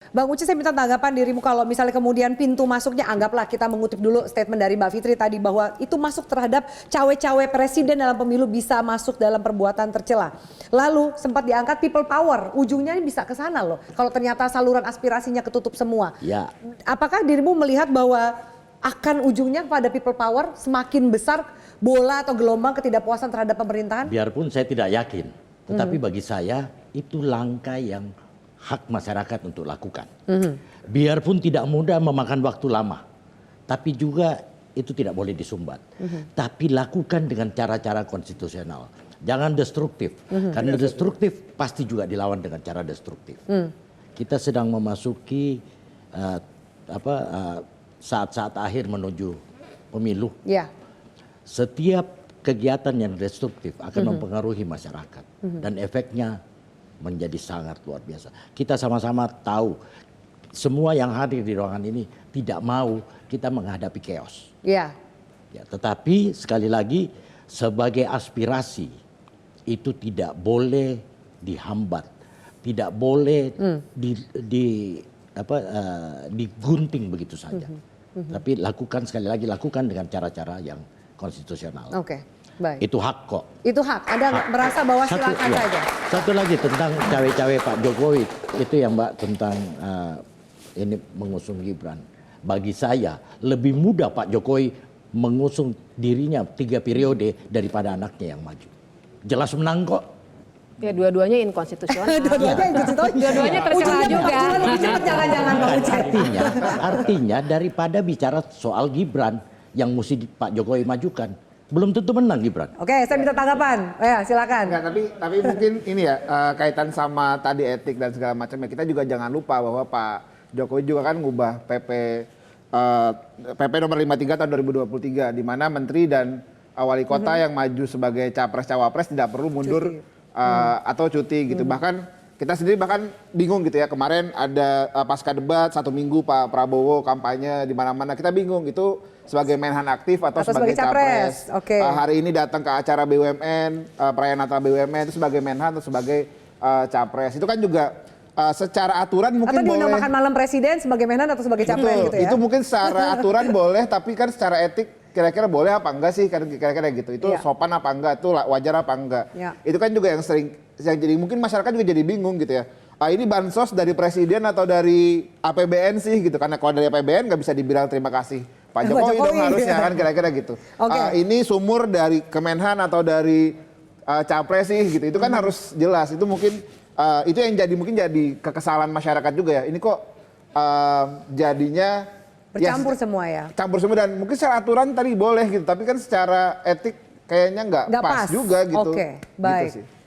Bang Uci, saya minta tanggapan dirimu kalau misalnya kemudian pintu masuknya, anggaplah kita mengutip dulu statement dari Mbak Fitri tadi bahwa itu masuk terhadap cawe-cawe presiden dalam pemilu bisa masuk dalam perbuatan tercela. Lalu sempat diangkat people power, ujungnya ini bisa ke sana loh. Kalau ternyata saluran aspirasinya ketutup semua. Ya. Apakah dirimu melihat bahwa akan ujungnya pada people power semakin besar bola atau gelombang ketidakpuasan terhadap pemerintahan? Biarpun saya tidak yakin, tetapi bagi saya itu langkah yang hak masyarakat untuk lakukan. Biarpun tidak mudah, memakan waktu lama, tapi juga itu tidak boleh disumbat. Tapi lakukan dengan cara-cara konstitusional. Jangan destruktif, karena destruktif pasti juga dilawan dengan cara destruktif. Kita sedang memasuki saat-saat akhir menuju pemilu. Ya. Setiap kegiatan yang destruktif akan mempengaruhi masyarakat dan efeknya menjadi sangat luar biasa. Kita sama-sama tahu semua yang hadir di ruangan ini tidak mau kita menghadapi chaos. Ya. Ya, tetapi sekali lagi sebagai aspirasi itu tidak boleh dihambat, tidak boleh digunting begitu saja. Tapi sekali lagi lakukan dengan cara-cara yang konstitusional. Oke, baik. Itu hak kok. Itu hak. Anda merasa bahwa silakan saja. Satu lagi tentang cawe-cawe Pak Jokowi itu yang Mbak tentang ini mengusung Gibran. Bagi saya lebih mudah Pak Jokowi mengusung dirinya 3 periode daripada anaknya yang maju. Jelas menang kok. Ya dua-duanya inkonstitusional. Dua-duanya tercela juga. Lebih cepat jangan-jangan Bang Uci. Artinya daripada bicara soal Gibran yang mesti Pak Jokowi majukan, belum tentu menang Gibran. Oke, saya minta tanggapan. Ya, silakan. Enggak, tapi mungkin ini ya kaitan sama tadi etik dan segala macamnya. Kita juga jangan lupa bahwa Pak Jokowi juga kan ngubah PP nomor 53 tahun 2023 di mana menteri dan wali kota yang maju sebagai capres cawapres tidak perlu mundur atau cuti gitu. Bahkan kita sendiri bahkan bingung gitu ya, kemarin ada pasca debat 1 minggu Pak Prabowo kampanye di mana-mana, kita bingung itu sebagai Menhan aktif atau sebagai capres. Okay. Hari ini datang ke acara BUMN, perayaan Natal BUMN itu sebagai Menhan atau sebagai capres. Itu kan juga secara aturan mungkin atau boleh. Atau makan malam presiden sebagai Menhan atau sebagai capres gitu ya. Itu mungkin secara aturan boleh, tapi kan secara etik kira-kira boleh apa enggak sih, kira-kira gitu. Itu sopan apa enggak, itu wajar apa enggak. Itu kan juga yang sering jadi mungkin masyarakat juga jadi bingung gitu ya. Ini bansos dari presiden atau dari APBN sih gitu, karena kalau dari APBN nggak bisa dibilang terima kasih Pak Jokowi dong harusnya kan kira-kira gitu. Ini sumur dari Kemenhan atau dari capres sih gitu, itu kan harus jelas. Itu mungkin itu yang mungkin jadi kekesalan masyarakat juga ya. Ini kok jadinya bercampur semua ya. Campur semua, dan mungkin secara aturan tadi boleh gitu, tapi kan secara etik kayaknya nggak pas juga gitu. Oke, baik. Gitu sih.